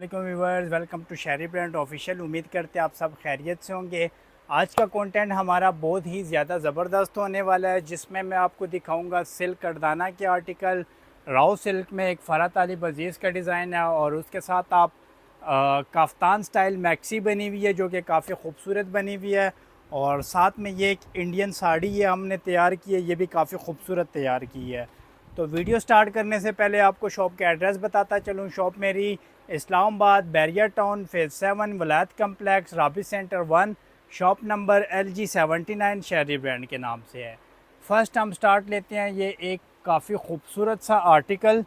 Viewers, welcome to शहरी brand official. उम्मीद करते हैं आप सब खैरियत से होंगे। आज का कंटेंट हमारा बहुत ही ज़्यादा ज़बरदस्त होने वाला है, जिसमें मैं आपको दिखाऊंगा सिल्क करदाना के आर्टिकल। राव सिल्क में एक फ़रात अली बजीज़ का डिज़ाइन है और उसके साथ आप काफ्तान स्टाइल मैक्सी बनी हुई है जो कि काफ़ी खूबसूरत बनी हुई है। और साथ में ये एक इंडियन साड़ी ये हमने तैयार की है, ये भी काफ़ी खूबसूरत तैयार की है। तो वीडियो स्टार्ट करने से पहले आपको शॉप के एड्रेस बताता चलूँ। शॉप मेरी Islamabad barrier town phase 7 Wilayat complex Rabi centre 1 shop number LG79 शहरी ब्रांड के नाम से है। फर्स्ट हम स्टार्ट लेते हैं। ये एक काफ़ी खूबसूरत सा आर्टिकल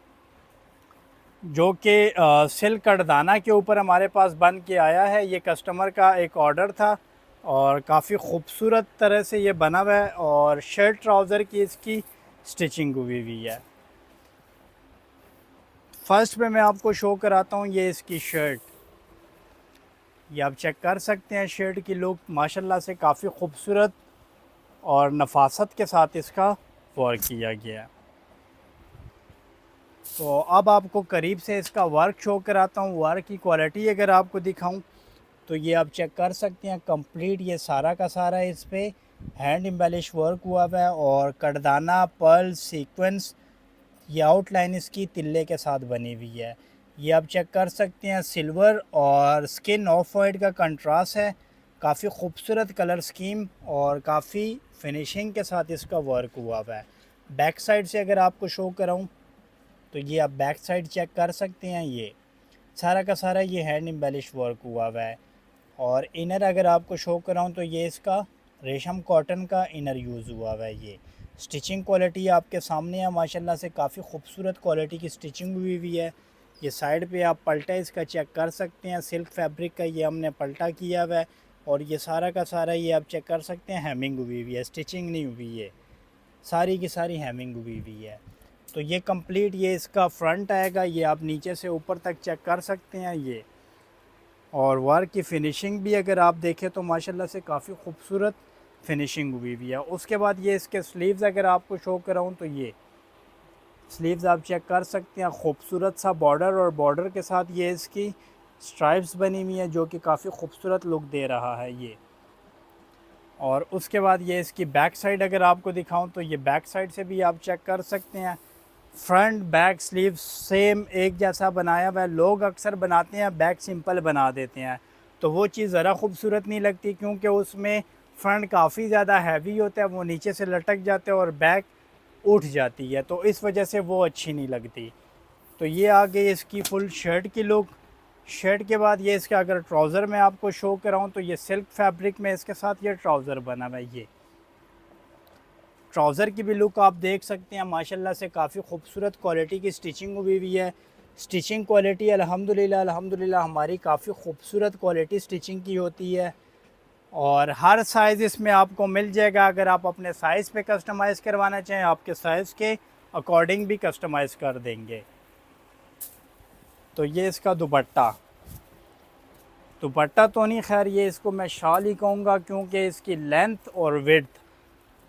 जो कि सिल्क करदाना के ऊपर हमारे पास बन के आया है। ये कस्टमर का एक ऑर्डर था और काफ़ी खूबसूरत तरह से ये बना हुआ है और शर्ट ट्राउज़र की इसकी स्टिचिंग हुई हुई है। फर्स्ट में मैं आपको शो कराता हूँ ये इसकी शर्ट। ये आप चेक कर सकते हैं, शर्ट की लुक माशाल्लाह से काफ़ी खूबसूरत और नफासत के साथ इसका वर्क किया गया है। तो अब आपको करीब से इसका वर्क शो कराता हूँ। वर्क की क्वालिटी अगर आपको दिखाऊं तो ये आप चेक कर सकते हैं, कंप्लीट ये सारा का सारा इस पे हैंड एम्बेलिश वर्क हुआ हुआ है और करदाना पर्ल सीक्वेंस ये आउटलाइन इसकी तिल्ले के साथ बनी हुई है। ये आप चेक कर सकते हैं, सिल्वर और स्किन ऑफ वाइट का कंट्रास्ट है। काफ़ी खूबसूरत कलर स्कीम और काफ़ी फिनिशिंग के साथ इसका वर्क हुआ हुआ है। बैक साइड से अगर आपको शो कराऊं तो ये आप बैक साइड चेक कर सकते हैं, ये सारा का सारा ये हैंड एम्बेलिश वर्क हुआ हुआ है। और इनर अगर आपको शो कराऊं तो ये इसका रेशम कॉटन का इनर यूज़ हुआ हुआ है। ये स्टिचिंग क्वालिटी आपके सामने है, माशाल्लाह से काफ़ी खूबसूरत क्वालिटी की स्टिचिंग हुई हुई है। ये साइड पे आप पल्टा इसका चेक कर सकते हैं, सिल्क फैब्रिक का ये हमने पल्टा किया हुआ है। और ये सारा का सारा ये आप चेक कर सकते हैं, हेमिंग हुई हुई है, स्टिचिंग नहीं हुई है, सारी की सारी हेमिंग हुई हुई है। तो ये कंप्लीट ये इसका फ्रंट आएगा, ये आप नीचे से ऊपर तक चेक कर सकते हैं ये। और वर्क की फ़िनिशिंग भी अगर आप देखें तो माशाल्लाह से काफ़ी खूबसूरत फिनिशिंग हुई हुई है। उसके बाद ये इसके स्लीव्स अगर आपको शो कराऊँ तो ये स्लीव्स आप चेक कर सकते हैं, खूबसूरत सा बॉर्डर और बॉर्डर के साथ ये इसकी स्ट्राइप्स बनी हुई है जो कि काफ़ी खूबसूरत लुक दे रहा है ये। और उसके बाद ये इसकी बैक साइड अगर आपको दिखाऊं तो ये बैक साइड से भी आप चेक कर सकते हैं, फ्रंट बैक स्लीव सेम एक जैसा बनाया हुआ है। लोग अक्सर बनाते हैं बैक सिंपल बना देते हैं तो वो चीज़ ज़रा खूबसूरत नहीं लगती, क्योंकि उसमें फ्रंट काफ़ी ज़्यादा हैवी होता है, वो नीचे से लटक जाते हैं और बैक उठ जाती है, तो इस वजह से वो अच्छी नहीं लगती। तो ये आ गई इसकी फुल शर्ट की लुक। शर्ट के बाद ये इसका अगर ट्राउज़र मैं आपको शो कराऊँ तो ये सिल्क फैब्रिक में इसके साथ ये ट्राउज़र बना हुआ है। ये ट्राउज़र की भी लुक आप देख सकते हैं, माशाल्लाह से काफ़ी खूबसूरत क्वालिटी की स्टिचिंग हुई हुई है। स्टिचिंग क्वालिटी अल्हम्दुलिल्लाह हमारी काफ़ी खूबसूरत क्वालिटी स्टिचिंग की होती है और हर साइज़ इसमें आपको मिल जाएगा। अगर आप अपने साइज़ पे कस्टमाइज़ करवाना चाहें, आपके साइज़ के अकॉर्डिंग भी कस्टमाइज़ कर देंगे। तो ये इसका दुपट्टा, दुपट्टा तो नहीं, खैर ये इसको मैं शाल ही कहूँगा, क्योंकि इसकी लेंथ और विड्थ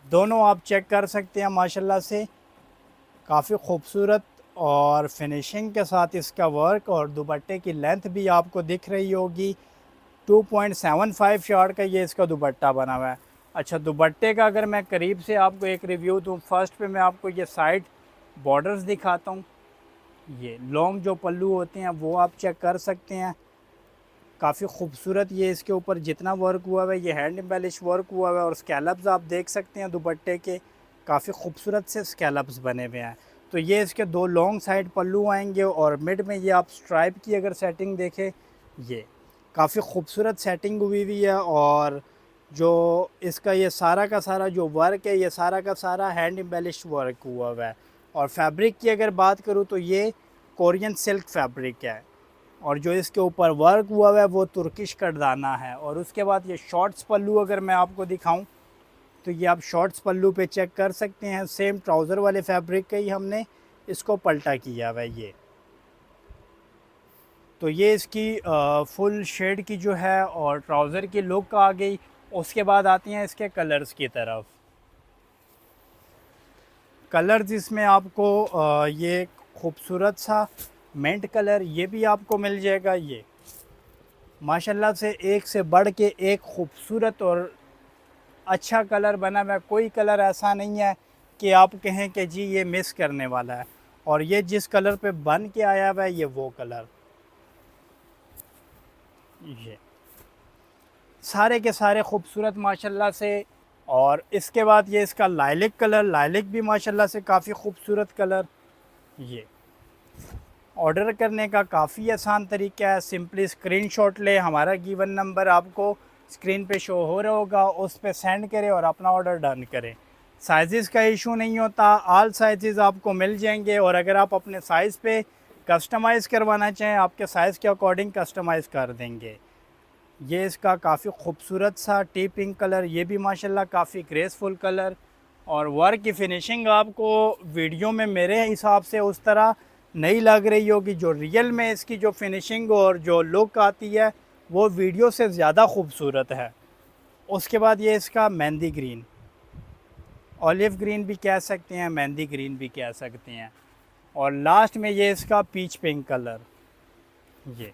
दोनों आप चेक कर सकते हैं, माशाल्लाह से काफ़ी खूबसूरत और फिनिशिंग के साथ इसका वर्क। और दुपट्टे की लेंथ भी आपको दिख रही होगी, 2.75 यार्ड का ये इसका दुपट्टा बना हुआ है। अच्छा, दुपट्टे का अगर मैं करीब से आपको एक रिव्यू दूँ, फर्स्ट पे मैं आपको ये साइड बॉर्डर्स दिखाता हूँ। ये लॉन्ग जो पल्लू होते हैं वो आप चेक कर सकते हैं, काफ़ी खूबसूरत ये इसके ऊपर जितना वर्क हुआ है ये हैंड एम्बेलिश वर्क हुआ है। और स्कैलप्स आप देख सकते हैं दुपट्टे के, काफ़ी खूबसूरत से स्कैलप्स बने हुए हैं। तो ये इसके दो लॉन्ग साइड पल्लू आएंगे और मिड में ये आप स्ट्राइप की अगर सेटिंग देखें, ये काफ़ी खूबसूरत सेटिंग हुई हुई है। और जो इसका ये सारा का सारा जो वर्क है, ये सारा का सारा हैंड एम्बेलिश वर्क हुआ हुआ है। और फैब्रिक की अगर बात करूँ तो ये कोरियन सिल्क फैब्रिक है और जो इसके ऊपर वर्क हुआ है वो तुर्किश करदाना है। और उसके बाद ये शॉर्ट्स पल्लू अगर मैं आपको दिखाऊं तो ये आप शॉर्ट्स पल्लू पे चेक कर सकते हैं, सेम ट्राउज़र वाले फैब्रिक का ही हमने इसको पलटा किया हुआ है ये। तो ये इसकी फुल शेड की जो है और ट्राउज़र की लुक आ गई। उसके बाद आती हैं इसके कलर्स की तरफ। कलर्स इसमें आपको ये खूबसूरत सा मिंट कलर ये भी आपको मिल जाएगा। ये माशाल्लाह से एक से बढ़ के एक खूबसूरत और अच्छा कलर बना हुआ है। कोई कलर ऐसा नहीं है कि आप कहें कि जी ये मिस करने वाला है। और ये जिस कलर पे बन के आया हुआ है ये वो कलर, ये सारे के सारे खूबसूरत माशाल्लाह से। और इसके बाद ये इसका लाइलिक कलर, लाइलिक भी माशाल्लाह से काफ़ी खूबसूरत कलर। ये ऑर्डर करने का काफ़ी आसान तरीका है, सिंपली स्क्रीनशॉट ले, हमारा गिवन नंबर आपको स्क्रीन पे शो हो रहा होगा, उस पर सेंड करें और अपना ऑर्डर डन करें। साइज़ का इशू नहीं होता, ऑल साइज़ आपको मिल जाएंगे। और अगर आप अपने साइज़ पे कस्टमाइज़ करवाना चाहें, आपके साइज़ के अकॉर्डिंग कस्टमाइज़ कर देंगे। ये इसका काफ़ी खूबसूरत सा टी पिंक कलर, ये भी माशाल्लाह काफ़ी ग्रेसफुल कलर। और वर्क की फ़िनिशिंग आपको वीडियो में मेरे हिसाब से उस तरह नहीं लग रही होगी, जो रियल में इसकी जो फिनिशिंग और जो लुक आती है वो वीडियो से ज़्यादा खूबसूरत है। उसके बाद ये इसका मेहंदी ग्रीन, ऑलिव ग्रीन भी कह सकते हैं, मेहंदी ग्रीन भी कह सकते हैं। और लास्ट में ये इसका पीच पिंक कलर। ये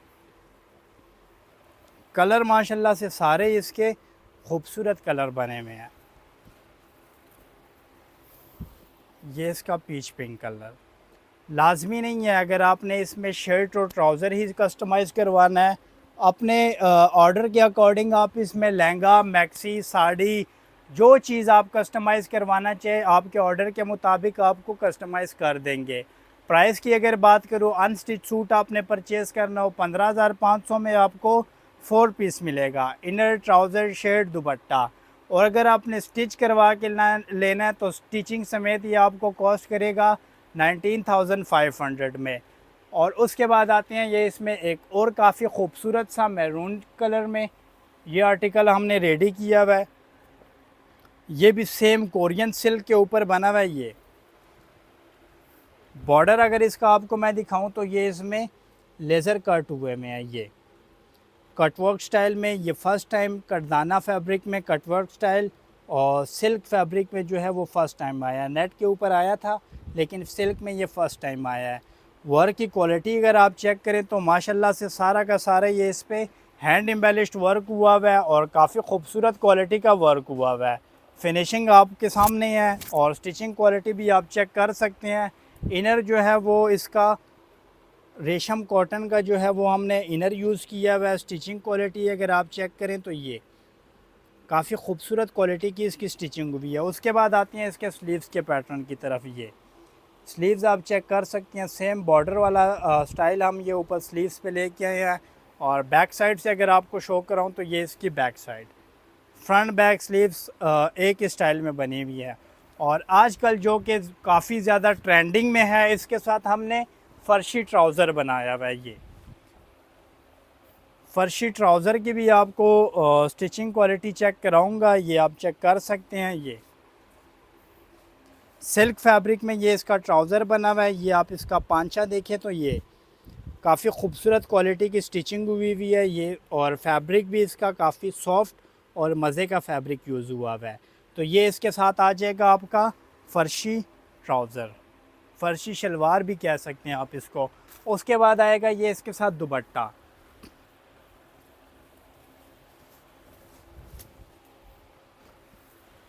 कलर माशाल्लाह से सारे इसके खूबसूरत कलर बने हुए हैं। ये इसका पीच पिंक कलर लाजमी नहीं है, अगर आपने इसमें शर्ट और ट्राउज़र ही कस्टमाइज़ करवाना है अपने ऑर्डर के अकॉर्डिंग, आप इसमें लहंगा, मैक्सी, साड़ी, जो चीज़ आप कस्टमाइज़ करवाना चाहे आपके ऑर्डर के मुताबिक आपको कस्टमाइज़ कर देंगे। प्राइस की अगर बात करूँ, अनस्टिच सूट आपने परचेज़ करना हो 15,500 में आपको 4 पीस मिलेगा, इनर, ट्राउज़र, शर्ट, दुपट्टा। और अगर आपने स्टिच करवा के लेना है तो स्टिचिंग समेत ये आपको कॉस्ट करेगा 19,500 में। और उसके बाद आते हैं ये इसमें एक और काफ़ी खूबसूरत सा मैरून कलर में ये आर्टिकल हमने रेडी किया हुआ है। ये भी सेम कोरियन सिल्क के ऊपर बना हुआ है। ये बॉर्डर अगर इसका आपको मैं दिखाऊं तो ये इसमें लेज़र कट हुए में है, ये कटवर्क स्टाइल में। ये फ़र्स्ट टाइम कटदाना फैब्रिक में कटवर्क स्टाइल और सिल्क फैब्रिक में जो है वो फ़र्स्ट टाइम आया है। नेट के ऊपर आया था लेकिन सिल्क में ये फ़र्स्ट टाइम आया है। वर्क की क्वालिटी अगर आप चेक करें तो माशाल्लाह से सारा का सारा ये इस पर हैंड एम्बेलिश्ड वर्क हुआ हुआ है और काफ़ी खूबसूरत क्वालिटी का वर्क हुआ हुआ है। फिनिशिंग आपके सामने है और स्टिचिंग क्वालिटी भी आप चेक कर सकते हैं। इनर जो है वो इसका रेशम कॉटन का जो है वो हमने इनर यूज़ किया हुआ है। स्टिचिंग क्वालिटी अगर आप चेक करें तो ये काफ़ी खूबसूरत क्वालिटी की इसकी स्टिचिंग हुई है। उसके बाद आती हैं इसके स्लीव्स के पैटर्न की तरफ। ये स्लीव्स आप चेक कर सकते हैं, सेम बॉर्डर वाला स्टाइल हम ये ऊपर स्लीव्स पे लेके आए हैं। और बैक साइड से अगर आपको शो कराऊँ तो ये इसकी back side, front back sleeves एक स्टाइल में बनी हुई है। और आजकल जो कि काफ़ी ज़्यादा ट्रेंडिंग में है, इसके साथ हमने फ़र्शी ट्राउज़र बनाया हुआ है। ये फ़र्शी ट्राउज़र की भी आपको स्टिचिंग क्वालिटी चेक कराऊंगा, ये आप चेक कर सकते हैं। ये सिल्क फैब्रिक में ये इसका ट्राउज़र बना हुआ है। ये आप इसका पांचा देखें तो ये काफ़ी खूबसूरत क्वालिटी की स्टिचिंग हुई हुई है ये। और फैब्रिक भी इसका काफ़ी सॉफ्ट और मज़े का फैब्रिक यूज़ हुआ हुआ है। तो ये इसके साथ आ जाएगा आपका फ़र्शी ट्राउज़र, फ़र्शी शलवार भी कह सकते हैं आप इसको। उसके बाद आएगा ये इसके साथ दुपट्टा।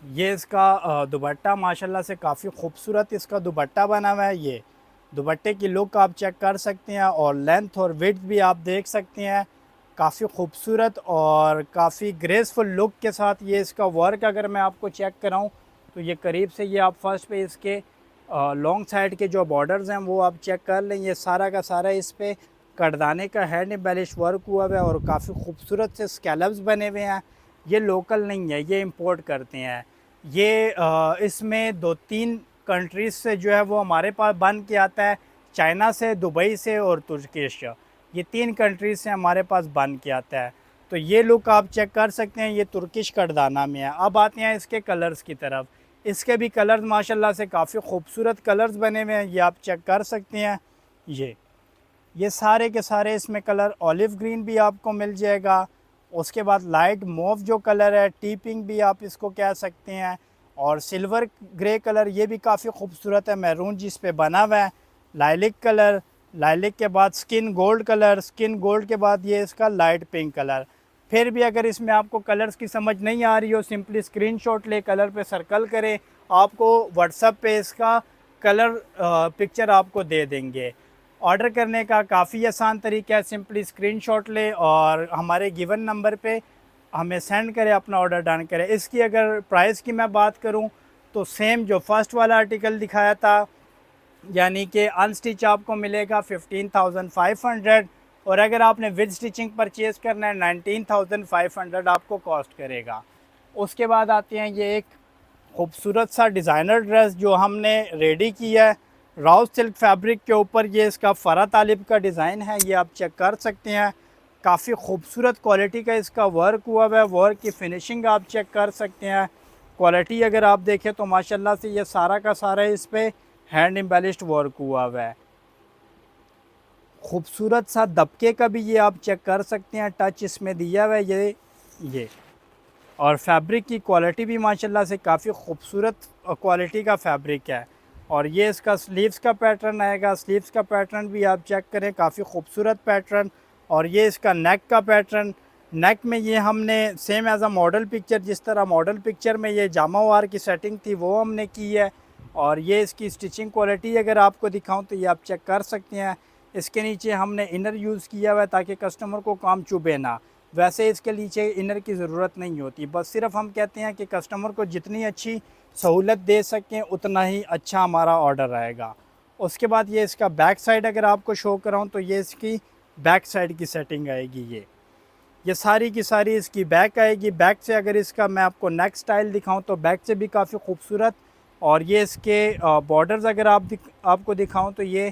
ये इसका दुपट्टा माशाल्लाह से काफ़ी खूबसूरत इसका दुपट्टा बना हुआ है। ये दुपट्टे की लुक आप चेक कर सकते हैं और लेंथ और विड्थ भी आप देख सकते हैं, काफ़ी खूबसूरत और काफ़ी ग्रेसफुल लुक के साथ ये इसका वर्क अगर मैं आपको चेक कराऊं तो ये करीब से ये आप फर्स्ट पे इसके लॉन्ग साइड के जो बॉर्डर्स हैं वो आप चेक कर लें। ये सारा का सारा इस पर कटदाने का हैंड एम्बेलिश वर्क हुआ है और काफ़ी खूबसूरत से स्कैलप्स बने हुए हैं। ये लोकल नहीं है, ये इंपोर्ट करते हैं। ये इसमें 2-3 कंट्रीज़ से जो है वो हमारे पास बन के आता है, चाइना से, दुबई से और तुर्किश। ये 3 कंट्रीज़ से हमारे पास बन के आता है। तो ये लुक आप चेक कर सकते हैं, ये तुर्किश कटदाना में है। अब आते हैं इसके कलर्स की तरफ। इसके भी कलर्स माशाल्लाह से काफ़ी खूबसूरत कलर्स बने हुए हैं, ये आप चेक कर सकते हैं। ये सारे के सारे इसमें कलर, ऑलिव ग्रीन भी आपको मिल जाएगा। उसके बाद लाइट मोव जो कलर है, टी पिंक भी आप इसको कह सकते हैं, और सिल्वर ग्रे कलर ये भी काफ़ी खूबसूरत है, मैरून जिस पे बना हुआ है, लाइलिक कलर, लाइलिक के बाद skin gold colour, skin gold के बाद ये इसका लाइट पिंक कलर। फिर भी अगर इसमें आपको कलर्स की समझ नहीं आ रही हो, सिंपली स्क्रीनशॉट ले, कलर पे सर्कल करें, आपको व्हाट्सएप पे इसका कलर पिक्चर आपको दे देंगे। ऑर्डर करने का काफ़ी आसान तरीका है, सिंपली स्क्रीनशॉट ले और हमारे गिवन नंबर पे हमें सेंड करें, अपना ऑर्डर डन करें। इसकी अगर प्राइस की मैं बात करूं तो सेम जो फर्स्ट वाला आर्टिकल दिखाया था, यानी कि अनस्टिच आपको मिलेगा 15,500, और अगर आपने विद स्टिचिंग परचेज़ करना है 19,500 आपको कॉस्ट करेगा। उसके बाद आते हैं ये एक खूबसूरत सा डिज़ाइनर ड्रेस जो हमने रेडी किया है राउ सिल्क फैब्रिक के ऊपर। ये इसका फ़रा तालिब का डिज़ाइन है, ये आप चेक कर सकते हैं। काफ़ी खूबसूरत क्वालिटी का इसका वर्क हुआ है, वर्क की फ़िनिशिंग आप चेक कर सकते हैं। क्वालिटी अगर आप देखें तो माशाल्लाह से ये सारा का सारा इस पर हैंड एम्बेलिश्ड वर्क हुआ है। खूबसूरत सा दबके का भी ये आप चेक कर सकते हैं, टच इसमें दिया हुआ है ये और फैब्रिक की क्वालिटी भी माशाल्लाह से काफ़ी खूबसूरत क्वालिटी का फैब्रिक है। और ये इसका स्लीव्स का पैटर्न आएगा, स्लीव्स का पैटर्न भी आप चेक करें, काफ़ी खूबसूरत पैटर्न। और ये इसका नेक का पैटर्न, नेक में ये हमने same as a model picture, जिस तरह मॉडल पिक्चर में ये जामा वार की सेटिंग थी वो हमने की है। और ये इसकी स्टिचिंग क्वालिटी अगर आपको दिखाऊं तो ये आप चेक कर सकते हैं। इसके नीचे हमने इनर यूज़ किया हुआ है ताकि कस्टमर को काम चुभे ना। वैसे इसके नीचे इनर की ज़रूरत नहीं होती, बस सिर्फ हम कहते हैं कि कस्टमर को जितनी अच्छी सहूलत दे सकें उतना ही अच्छा हमारा ऑर्डर आएगा। उसके बाद ये इसका बैक साइड अगर आपको शो कराऊँ तो ये इसकी बैक साइड की सेटिंग आएगी। ये सारी की सारी इसकी बैक आएगी। बैक से अगर इसका मैं आपको नेक स्टाइल दिखाऊं तो बैक से भी काफ़ी खूबसूरत। और ये इसके बॉर्डर्स अगर आपको दिखाऊं तो ये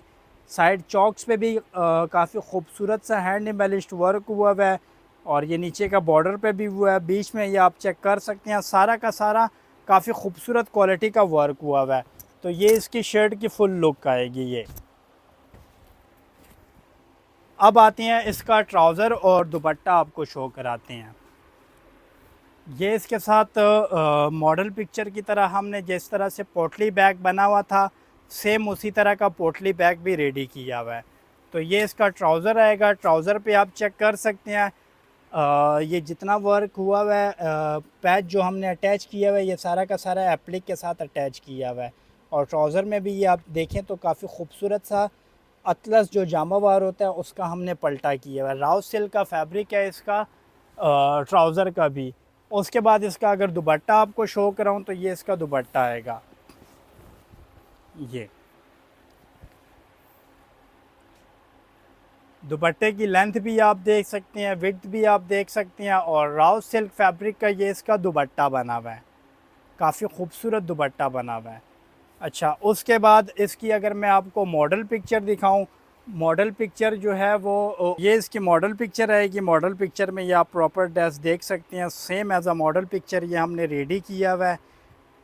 साइड चॉक्स पे भी काफ़ी खूबसूरत सा हैंड एम्बेलिश्ड वर्क हुआ है। और ये नीचे का बॉर्डर पे भी हुआ है, बीच में ये आप चेक कर सकते हैं, सारा का सारा काफ़ी खूबसूरत क्वालिटी का वर्क हुआ है। तो ये इसकी शर्ट की फुल लुक आएगी ये। अब आते हैं इसका ट्राउज़र और दुपट्टा आपको शो कराते हैं। ये इसके साथ मॉडल पिक्चर की तरह हमने जिस तरह से पोटली बैग बना हुआ था, सेम उसी तरह का पोटली बैग भी रेडी किया हुआ है। तो ये इसका ट्राउज़र आएगा। ट्राउज़र पे आप चेक कर सकते हैं ये जितना वर्क हुआ हुआ है, पैच जो हमने अटैच किया हुआ है ये सारा का सारा एप्लिक के साथ अटैच किया हुआ है। और ट्राउज़र में भी ये आप देखें तो काफ़ी खूबसूरत सा अतलस जो जामा वार होता है उसका हमने पलटा किया हुआ है। राउ सिल्क का फैब्रिक है इसका ट्राउज़र का भी। उसके बाद इसका अगर दुपट्टा आपको शो कराऊँ तो ये इसका दुपट्टा आएगा। ये दुपट्टे की लेंथ भी आप देख सकते हैं, विड्थ भी आप देख सकते हैं। और राउ सिल्क फैब्रिक का ये इसका दुपट्टा बना हुआ है, काफ़ी खूबसूरत दुपट्टा बना हुआ है। अच्छा, उसके बाद इसकी अगर मैं आपको मॉडल पिक्चर दिखाऊं, मॉडल पिक्चर जो है वो ये इसकी मॉडल पिक्चर आएगी। मॉडल पिक्चर में ये आप प्रॉपर ड्रेस देख सकते हैं, same as a model picture ये हमने रेडी किया हुआ है।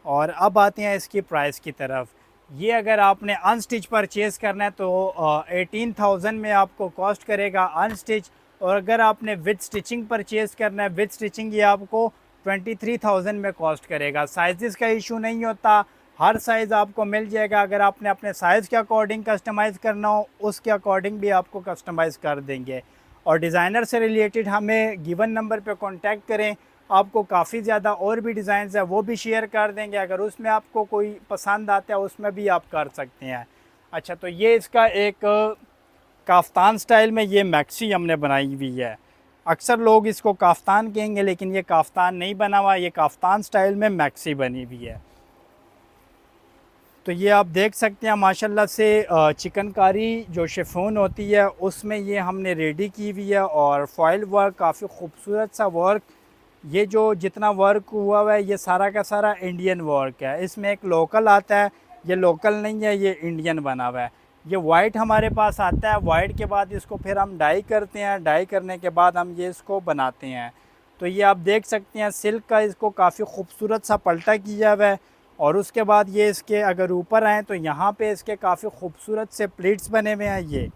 और अब आते हैं इसकी प्राइस की तरफ। ये अगर आपने अनस्टिच परचेज़ करना है तो 18,000 में आपको कॉस्ट करेगा अनस्टिच। और अगर आपने विद स्टिचिंग परचेज़ करना है, विद स्टिचिंग ये आपको 23,000 में कॉस्ट करेगा। साइज़ का इशू नहीं होता, हर साइज़ आपको मिल जाएगा। अगर आपने अपने साइज़ के अकॉर्डिंग कस्टमाइज़ करना हो उसके अकॉर्डिंग भी आपको कस्टमाइज़ कर देंगे। और डिज़ाइनर से रिलेटेड हमें गिवन नंबर पे कांटेक्ट करें, आपको काफ़ी ज़्यादा और भी डिज़ाइंस है वो भी शेयर कर देंगे। अगर उसमें आपको कोई पसंद आता है उसमें भी आप कर सकते हैं। अच्छा, तो ये इसका एक काफ्तान स्टाइल में ये मैक्सी हमने बनाई हुई है। अक्सर लोग इसको काफ्तान कहेंगे लेकिन ये काफ्तान नहीं बना हुआ, ये काफ्तान स्टाइल में मैक्सी बनी हुई है। तो ये आप देख सकते हैं माशाल्लाह से चिकनकारी जो शिफॉन होती है उसमें ये हमने रेडी की हुई है। और फॉइल वर्क, काफ़ी खूबसूरत सा वर्क। ये जो जितना वर्क हुआ है ये सारा का सारा इंडियन वर्क है। इसमें एक लोकल आता है, ये लोकल नहीं है, ये इंडियन बना हुआ है। ये वाइट हमारे पास आता है, वाइट के बाद इसको फिर हम डाई करते हैं, डाई करने के बाद हम ये इसको बनाते हैं। तो ये आप देख सकते हैं सिल्क का इसको काफ़ी खूबसूरत सा पलटा किया हुआ है। और उसके बाद ये इसके अगर ऊपर आएँ तो यहाँ पे इसके काफ़ी खूबसूरत से प्लीट्स बने हुए हैं। ये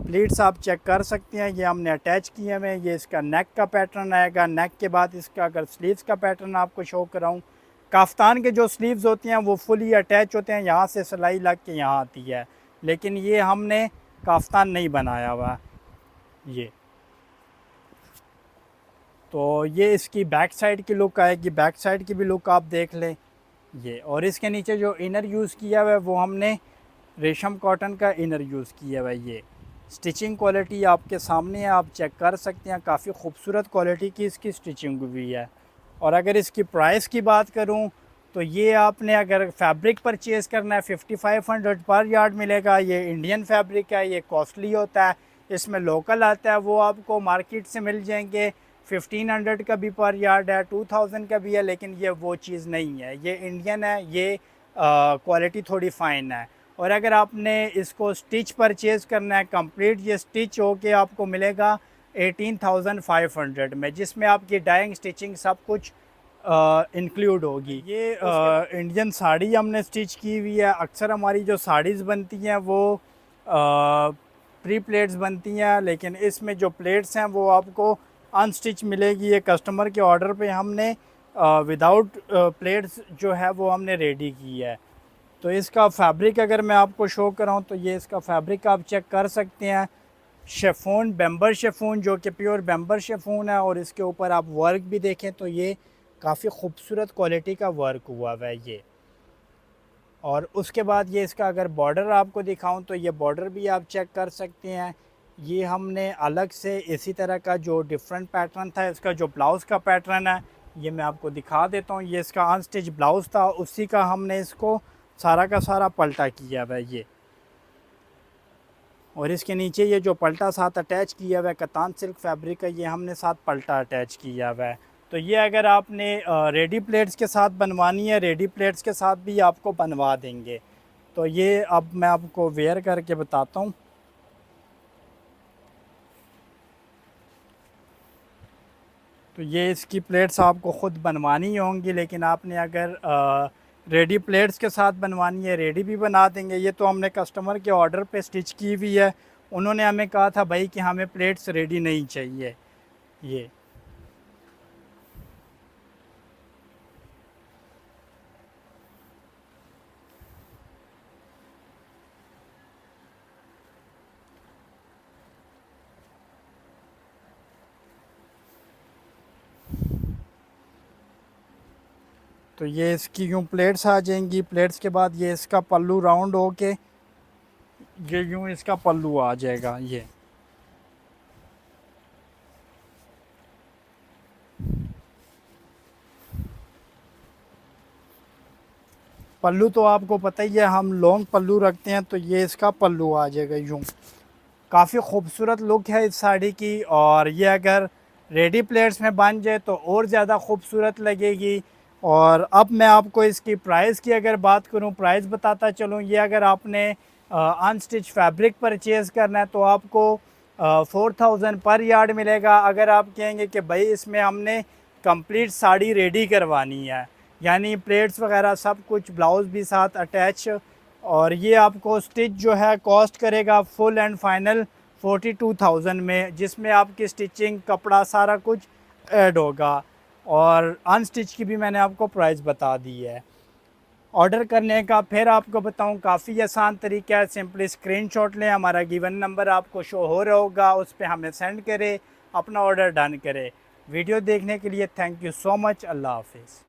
प्लीट्स आप चेक कर सकते हैं, ये हमने अटैच किए हुए हैं। ये इसका नेक का पैटर्न आएगा। नेक के बाद इसका अगर स्लीव्स का पैटर्न आपको शो कराऊँ, काफ्तान के जो स्लीव्स होते हैं वो फुली अटैच होते हैं, यहाँ से सिलाई लग के यहाँ आती है। लेकिन ये हमने काफ्तान नहीं बनाया हुआ ये। तो ये इसकी बैक साइड की लुक आएगी, बैक साइड की भी लुक आप देख लें ये। और इसके नीचे जो इनर यूज़ किया हुआ है वो हमने रेशम कॉटन का इनर यूज़ किया हुआ है ये। स्टिचिंग क्वालिटी आपके सामने है, आप चेक कर सकते हैं, काफ़ी खूबसूरत क्वालिटी की इसकी स्टिचिंग हुई है। और अगर इसकी प्राइस की बात करूं तो ये आपने अगर फैब्रिक परचेज़ करना है 5500 पर यार्ड मिलेगा। ये इंडियन फैब्रिक है, ये कॉस्टली होता है। इसमें लोकल आता है वो आपको मार्केट से मिल जाएंगे 1500 का भी पर यार्ड है, 2000 का भी है, लेकिन ये वो चीज़ नहीं है, ये इंडियन है, ये क्वालिटी थोड़ी फ़ाइन है। और अगर आपने इसको स्टिच परचेज़ करना है कंप्लीट, ये स्टिच होके आपको मिलेगा 18,500 में, जिसमें आपकी डाइंग स्टिचिंग सब कुछ इंक्लूड होगी। ये इंडियन साड़ी हमने स्टिच की हुई है। अक्सर हमारी जो साड़ीज़ बनती हैं वो प्री प्लेट्स बनती हैं, लेकिन इसमें जो प्लेट्स हैं वो आपको अनस्टिच मिलेगी। ये कस्टमर के ऑर्डर पे हमने विदाउट प्लेट्स जो है वो हमने रेडी की है। तो इसका फैब्रिक अगर मैं आपको शो कराऊँ तो ये इसका फैब्रिक आप चेक कर सकते हैं, शेफोन बेम्बर शेफोन, जो कि प्योर बेम्बर शेफोन है। और इसके ऊपर आप वर्क भी देखें तो ये काफ़ी खूबसूरत क्वालिटी का वर्क हुआ हुआ है ये। और उसके बाद ये इसका अगर बॉर्डर आपको दिखाऊं तो ये बॉर्डर भी आप चेक कर सकते हैं। ये हमने अलग से इसी तरह का जो डिफरेंट पैटर्न था, इसका जो ब्लाउज़ का पैटर्न है ये मैं आपको दिखा देता हूँ। ये इसका अनस्टिच ब्लाउज़ था, उसी का हमने इसको सारा का सारा पलटा किया हुआ है ये। और इसके नीचे ये जो पलटा साथ अटैच किया हुआ है कतान सिल्क फैब्रिक का, ये हमने साथ पलटा अटैच किया हुआ है। तो ये अगर आपने रेडी प्लेट्स के साथ बनवानी है, रेडी प्लेट्स के साथ भी आपको बनवा देंगे। तो ये अब मैं आपको वेयर करके बताता हूँ। तो ये इसकी प्लेट्स आपको ख़ुद बनवानी होंगी, लेकिन आपने अगर रेडी प्लेट्स के साथ बनवानी है रेडी भी बना देंगे। ये तो हमने कस्टमर के ऑर्डर पे स्टिच की हुई है, उन्होंने हमें कहा था भाई कि हमें प्लेट्स रेडी नहीं चाहिए ये। तो ये इसकी यूँ प्लेट्स आ जाएंगी। प्लेट्स के बाद ये इसका पल्लू राउंड हो के ये यूँ इसका पल्लू आ जाएगा ये। पल्लू तो आपको पता ही है, हम लॉन्ग पल्लू रखते हैं, तो ये इसका पल्लू आ जाएगा यूँ। काफ़ी खूबसूरत लुक है इस साड़ी की। और ये अगर रेडी प्लेट्स में बन जाए तो और ज़्यादा खूबसूरत लगेगी। और अब मैं आपको इसकी प्राइस की अगर बात करूं, प्राइस बताता चलूं। ये अगर आपने अनस्टिच फैब्रिक परचेज़ करना है तो आपको 4000 पर यार्ड मिलेगा। अगर आप कहेंगे कि भाई इसमें हमने कंप्लीट साड़ी रेडी करवानी है, यानी प्लेट्स वगैरह सब कुछ, ब्लाउज़ भी साथ अटैच, और ये आपको स्टिच जो है कॉस्ट करेगा फुल एंड फाइनल 42,000 में, जिसमें आपकी स्टिचिंग, कपड़ा, सारा कुछ ऐड होगा। और अनस्टिच की भी मैंने आपको प्राइस बता दी है। ऑर्डर करने का फिर आपको बताऊं, काफ़ी आसान तरीका है। सिंपली स्क्रीनशॉट लें, हमारा गिवन नंबर आपको शो हो रहा होगा, उस पर हमें सेंड करें, अपना ऑर्डर डन करें। वीडियो देखने के लिए थैंक यू सो मच। अल्लाह हाफिज़।